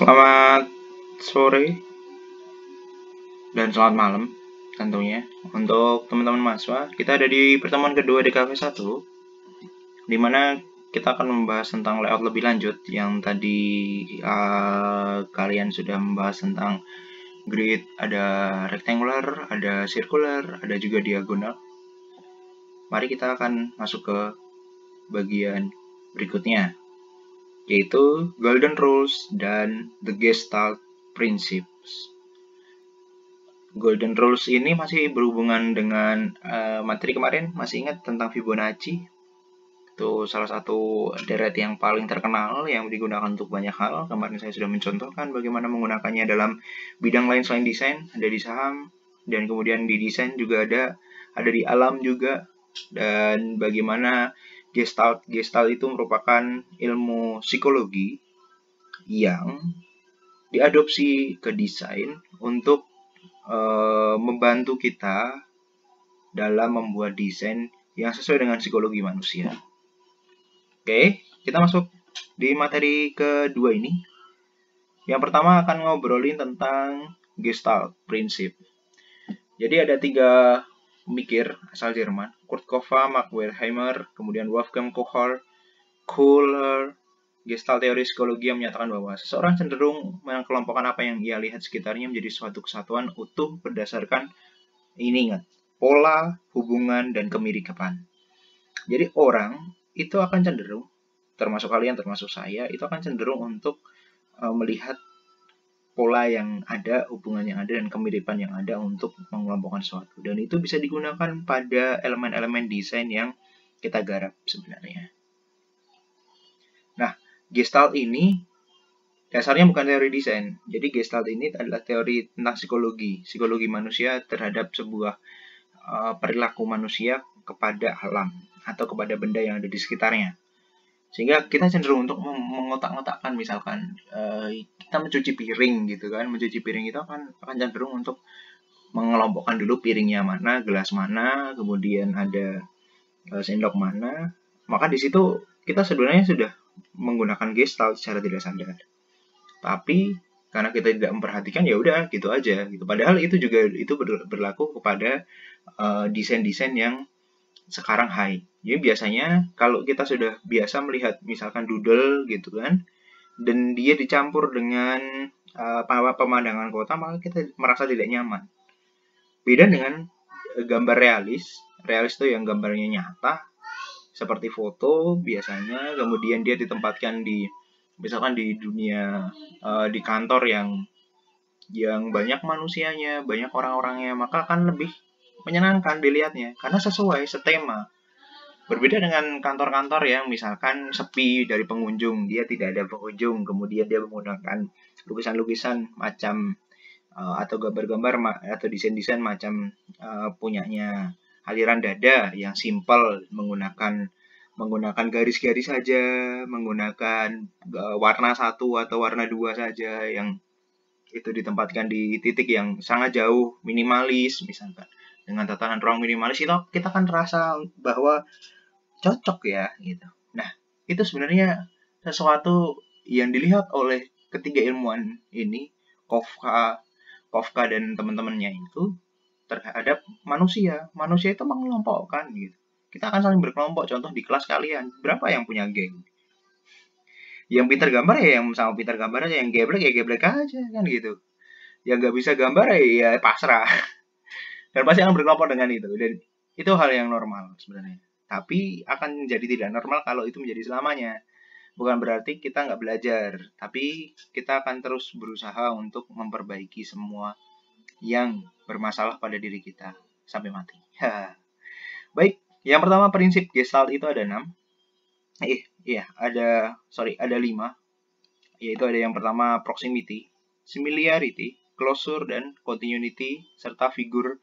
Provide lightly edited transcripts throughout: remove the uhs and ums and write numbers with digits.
Selamat sore dan selamat malam tentunya untuk teman-teman mahasiswa. Kita ada di pertemuan kedua di Cafe 1, di mana kita akan membahas tentang layout lebih lanjut. Yang tadi kalian sudah membahas tentang grid, ada rectangular, ada circular, ada juga diagonal. Mari kita akan masuk ke bagian berikutnya, yaitu Golden Rules dan The Gestalt Principles. Golden Rules ini masih berhubungan dengan materi kemarin. Masih ingat tentang Fibonacci? Itu salah satu deret yang paling terkenal yang digunakan untuk banyak hal. Kemarin saya sudah mencontohkan bagaimana menggunakannya dalam bidang lain selain desain. Ada di saham, dan kemudian di desain juga ada di alam juga. Dan bagaimana Gestalt itu merupakan ilmu psikologi yang diadopsi ke desain untuk membantu kita dalam membuat desain yang sesuai dengan psikologi manusia. Oke, kita masuk di materi kedua ini. Yang pertama akan ngobrolin tentang Gestalt Principle. Jadi ada 3 pemikir asal Jerman, Kurt Kofa, Mark Wertheimer, kemudian Wolfgang Kohler. Gestalt teori psikologi yang menyatakan bahwa seseorang cenderung mengelompokkan apa yang ia lihat sekitarnya menjadi suatu kesatuan utuh berdasarkan, ini ingat, pola, hubungan, dan kemiripan. Jadi orang itu akan cenderung, termasuk kalian, termasuk saya, itu akan cenderung untuk melihat pola yang ada, hubungan yang ada, dan kemiripan yang ada untuk mengelompokkan sesuatu. Dan itu bisa digunakan pada elemen-elemen desain yang kita garap sebenarnya. Nah, Gestalt ini dasarnya bukan teori desain. Jadi Gestalt ini adalah teori tentang psikologi manusia terhadap sebuah perilaku manusia kepada alam atau kepada benda yang ada di sekitarnya. Sehingga kita cenderung untuk mengotak-ngotakkan, misalkan kita mencuci piring gitu kan. Mencuci piring itu akan cenderung untuk mengelompokkan dulu piringnya mana, gelas mana, kemudian ada sendok mana. Maka di situ kita sebenarnya sudah menggunakan Gestalt secara tidak sadar. Tapi karena kita tidak memperhatikan, ya udah gitu aja gitu. Padahal itu juga berlaku kepada desain-desain yang sekarang high. Jadi biasanya kalau kita sudah biasa melihat misalkan doodle gitu kan, dan dia dicampur dengan pemandangan kota, maka kita merasa tidak nyaman. Beda dengan gambar realis. Realis itu yang gambarnya nyata, seperti foto biasanya, kemudian dia ditempatkan di misalkan di dunia di kantor yang banyak manusianya, banyak orang-orangnya, maka akan lebih menyenangkan dilihatnya karena sesuai setema. Berbeda dengan kantor-kantor yang misalkan sepi dari pengunjung, dia tidak ada pengunjung, kemudian dia menggunakan lukisan-lukisan macam atau gambar-gambar atau desain-desain macam punyanya aliran dada yang simple, menggunakan garis-garis saja, menggunakan warna 1 atau warna 2 saja, yang itu ditempatkan di titik yang sangat jauh, minimalis misalkan. Dengan tatanan ruang minimalis itu kita akan terasa bahwa cocok ya gitu. Nah, itu sebenarnya sesuatu yang dilihat oleh ketiga ilmuwan ini, Kofka dan teman-temannya itu, terhadap manusia. Manusia itu mengelompokkan gitu. Kita akan saling berkelompok. Contoh di kelas kalian, berapa yang punya geng? Yang pintar gambar ya yang sama pintar gambar aja, yang geblek ya geblek aja kan gitu. Yang nggak bisa gambar ya pasrah. Dan pasti akan berkelompok dengan itu. Dan itu hal yang normal sebenarnya. Tapi akan menjadi tidak normal kalau itu menjadi selamanya. Bukan berarti kita nggak belajar, tapi kita akan terus berusaha untuk memperbaiki semua yang bermasalah pada diri kita sampai mati. Baik, yang pertama prinsip Gestalt itu ada 6. Ada 5. Yaitu ada yang pertama proximity, similarity, closure, dan continuity, serta figure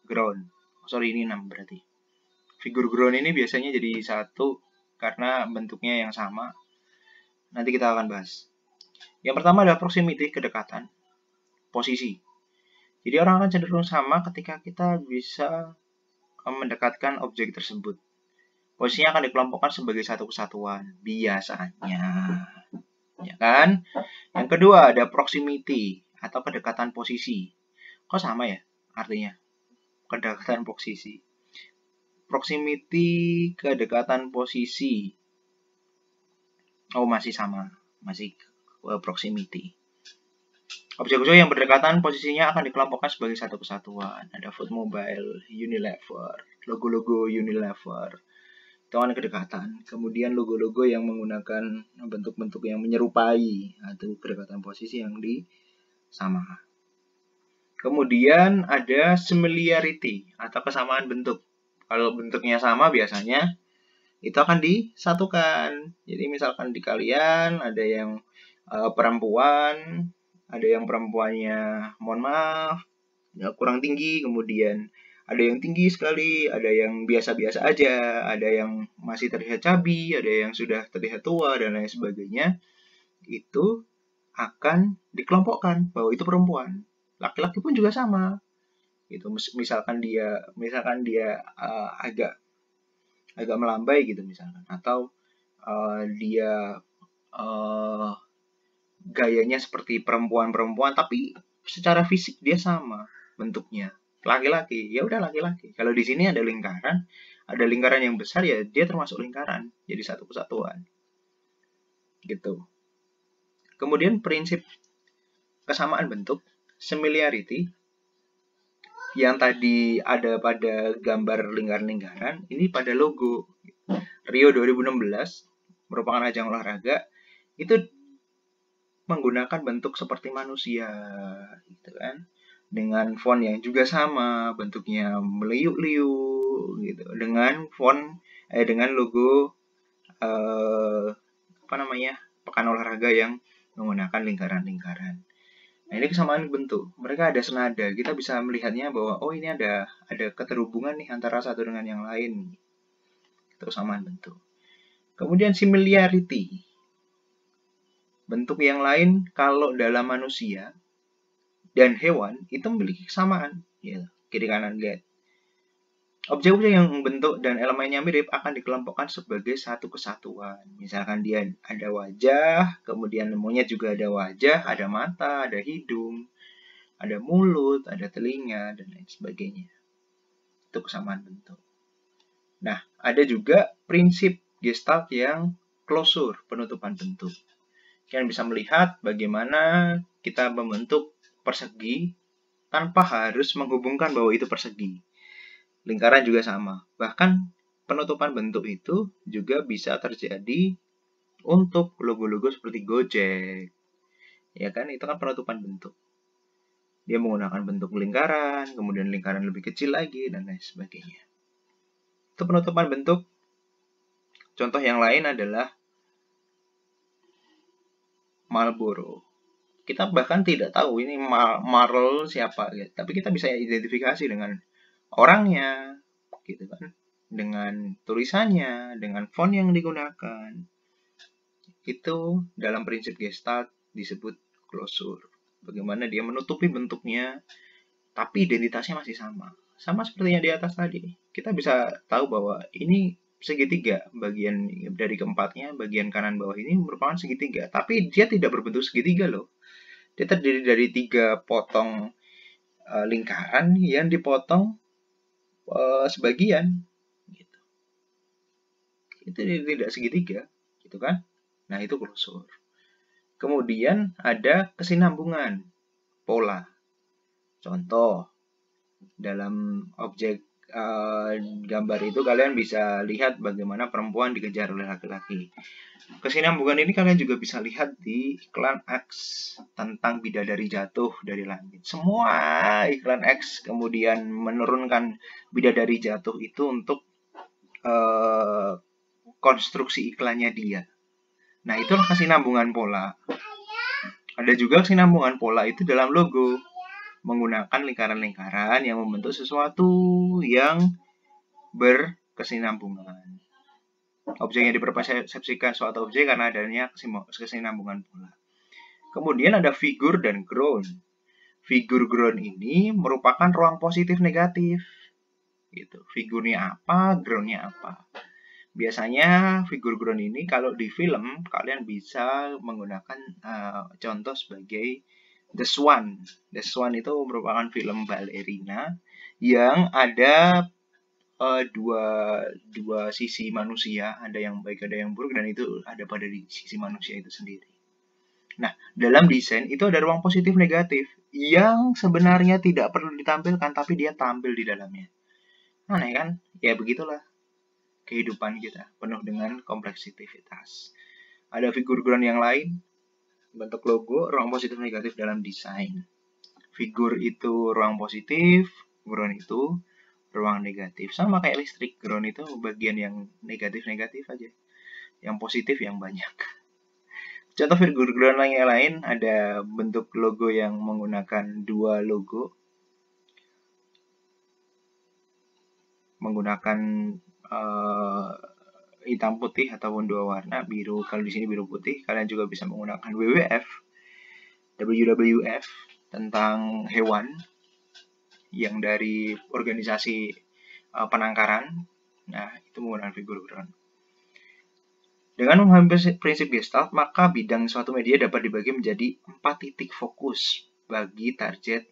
ground. Ini 6 berarti. Figure ground ini biasanya jadi satu karena bentuknya yang sama. Nanti kita akan bahas. Yang pertama adalah proximity, kedekatan, posisi. Jadi orang akan cenderung sama ketika kita bisa mendekatkan objek tersebut. Posisinya akan dikelompokkan sebagai satu kesatuan, biasanya. Ya kan? Yang kedua ada proximity atau kedekatan posisi. Kok sama ya artinya? Kedekatan posisi. Proximity, kedekatan posisi. Oh, masih sama. Masih proximity. Objek-objek yang berdekatan posisinya akan dikelompokkan sebagai satu kesatuan. Ada Foodmobile, Unilever, logo-logo Unilever. Itu kan kedekatan. Kemudian logo-logo yang menggunakan bentuk-bentuk yang menyerupai atau kedekatan posisi yang sama. Kemudian ada similarity atau kesamaan bentuk. Kalau bentuknya sama biasanya itu akan disatukan. Jadi misalkan di kalian ada yang perempuan, ada yang perempuannya mohon maaf ya, kurang tinggi, kemudian ada yang tinggi sekali, ada yang biasa-biasa aja, ada yang masih terlihat cabi, ada yang sudah terlihat tua, dan lain sebagainya. Itu akan dikelompokkan bahwa itu perempuan. Laki-laki pun juga sama. Gitu. Misalkan dia agak melambai gitu misalkan, atau dia gayanya seperti perempuan-perempuan, tapi secara fisik dia sama bentuknya. Laki-laki, ya udah laki-laki. Kalau di sini ada lingkaran yang besar ya dia termasuk lingkaran, jadi satu kesatuan. Gitu. Kemudian prinsip kesamaan bentuk, similarity, yang tadi ada pada gambar lingkaran-lingkaran, ini pada logo. Rio 2016 merupakan ajang olahraga, itu menggunakan bentuk seperti manusia, gitu kan? Dengan font yang juga sama, bentuknya meliuk-liuk gitu. Dengan logo pekan olahraga yang menggunakan lingkaran-lingkaran. Nah, ini kesamaan bentuk. Mereka ada senada. Kita bisa melihatnya bahwa oh ini ada keterhubungan nih antara satu dengan yang lain. Itu kesamaan bentuk. Kemudian similarity. Bentuk yang lain kalau dalam manusia dan hewan itu memiliki kesamaan, ya, kiri kanan lihat. Objek-objek yang bentuk dan elemennya mirip akan dikelompokkan sebagai satu kesatuan. Misalkan dia ada wajah, kemudian monyet juga ada wajah, ada mata, ada hidung, ada mulut, ada telinga, dan lain sebagainya. Itu kesamaan bentuk. Nah, ada juga prinsip Gestalt yang closure, penutupan bentuk. Kalian bisa melihat bagaimana kita membentuk persegi tanpa harus menghubungkan bahwa itu persegi. Lingkaran juga sama. Bahkan penutupan bentuk itu juga bisa terjadi untuk logo-logo seperti Gojek. Ya kan, itu kan penutupan bentuk. Dia menggunakan bentuk lingkaran, kemudian lingkaran lebih kecil lagi, dan lain sebagainya. Itu penutupan bentuk. Contoh yang lain adalah Marlboro. Kita bahkan tidak tahu ini Marl siapa, ya. Tapi kita bisa identifikasi dengan orangnya, gitu kan, dengan tulisannya, dengan font yang digunakan. Itu dalam prinsip Gestalt disebut closure. Bagaimana dia menutupi bentuknya, tapi identitasnya masih sama. Sama seperti yang di atas tadi. Kita bisa tahu bahwa ini segitiga, bagian dari keempatnya, bagian kanan bawah ini merupakan segitiga. Tapi dia tidak berbentuk segitiga loh. Dia terdiri dari 3 potong lingkaran yang dipotong sebagian. Gitu. Itu tidak segitiga, gitu kan? Nah, itu closure. Kemudian ada kesinambungan pola. Contoh, dalam objek gambar itu kalian bisa lihat bagaimana perempuan dikejar oleh laki-laki. Kesinambungan ini kalian juga bisa lihat di iklan X tentang bidadari jatuh dari langit. Semua iklan X kemudian menurunkan bidadari jatuh itu untuk konstruksi iklannya dia. Nah, itulah kesinambungan pola. Ada juga kesinambungan pola itu dalam logo, menggunakan lingkaran-lingkaran yang membentuk sesuatu yang berkesinambungan. Objek yang dipersepsikan suatu objek karena adanya kesinambungan pola. Kemudian ada figure dan ground. Figure ground ini merupakan ruang positif negatif. Gitu. Figurnya apa, groundnya apa. Biasanya figur ground ini kalau di film kalian bisa menggunakan contoh sebagai The Swan. The Swan itu merupakan film balerina yang ada dua sisi manusia, ada yang baik ada yang buruk, dan itu ada pada di sisi manusia itu sendiri. Nah, dalam desain itu ada ruang positif negatif yang sebenarnya tidak perlu ditampilkan, tapi dia tampil di dalamnya. Aneh kan? Ya begitulah kehidupan kita, penuh dengan kompleksitas. Ada figur ground yang lain, bentuk logo, ruang positif negatif dalam desain. Figur itu ruang positif, ground itu ruang negatif. Sama kayak listrik, ground itu bagian yang negatif-negatif aja. Yang positif yang banyak. Contoh figur ground yang lain ada bentuk logo yang menggunakan dua logo. Menggunakan hitam putih ataupun dua warna, biru. Kalau di sini biru putih, kalian juga bisa menggunakan WWF tentang hewan yang dari organisasi penangkaran. Nah, itu menggunakan figur ground. Dengan memahami prinsip Gestalt, maka bidang suatu media dapat dibagi menjadi 4 titik fokus bagi target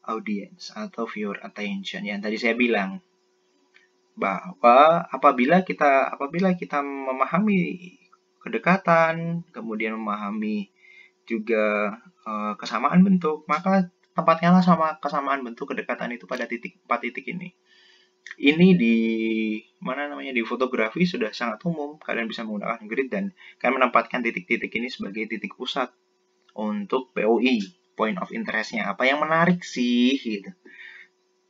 audience atau viewer attention. Yang tadi saya bilang bahwa apabila kita memahami kedekatan, kemudian memahami juga kesamaan bentuk, maka tempatkanlah sama kesamaan bentuk kedekatan itu pada 4 titik ini. Ini di fotografi sudah sangat umum. Kalian bisa menggunakan grid dan kalian menempatkan titik-titik ini sebagai titik pusat untuk POI, point of interest-nya. Apa yang menarik sih gitu.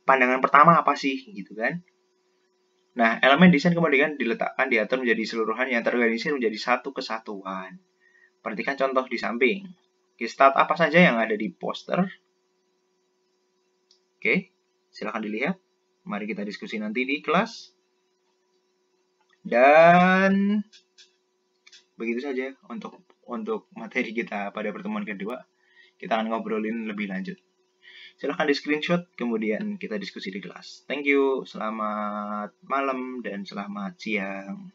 Pandangan pertama apa sih gitu kan. Nah, elemen desain kemudian diletakkan, diatur menjadi seluruhan yang terorganisir menjadi satu kesatuan. Perhatikan contoh di samping. Gestalt apa saja yang ada di poster. Oke, silakan dilihat. Mari kita diskusi nanti di kelas. Dan begitu saja untuk materi kita pada pertemuan kedua. Kita akan ngobrolin lebih lanjut. Silahkan di screenshot, kemudian kita diskusi di kelas. Thank you, selamat malam dan selamat siang.